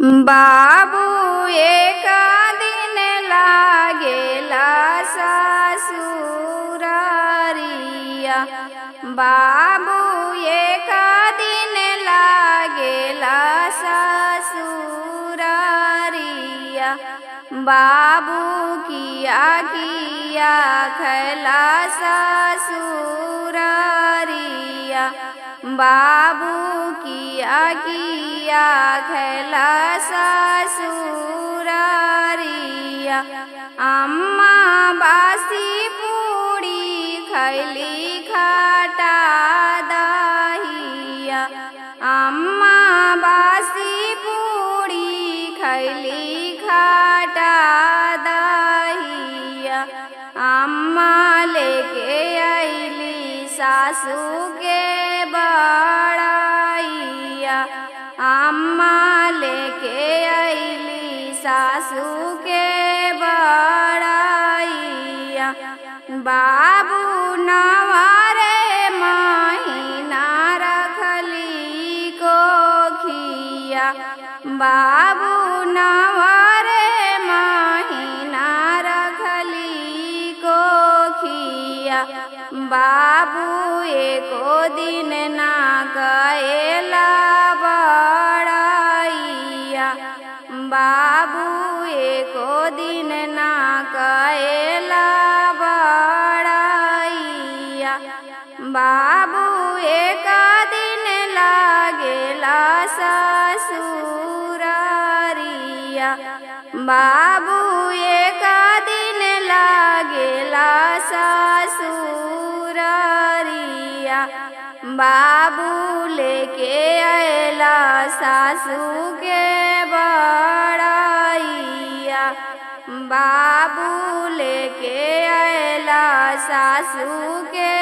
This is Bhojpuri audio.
बाबू एक दिन लागेला ससुरारिया। बाबू एक दिन लागेला ससुरारिया। बाबू किया किया खैला ससुरारिया। बाबू किया किया खैला ससुरारिया। अम्मा बासी पूड़ी खैली खटा दहिया। अम्मा बासी पूड़ी खैली खटा दहिया। अम्मा लेके अइली सासू के बड़ाइया। अम्मा लेके अइली सासू के बड़ाइया। बाबू नवारे महीना रखली कोखिया। बाबू नवारे महीना रखली कोखिया। बाबू एको दिन ना कएला बड़ाइया। बाबू एको दिन ना कएला बड़ाइया। बाबू एक दिन लागेला ससुरारिया। बाबू एक दिन लागेला ससुरारिया। बाबू लेके अइला सासू के बड़ाइया। बाबू लेके अइला सासू के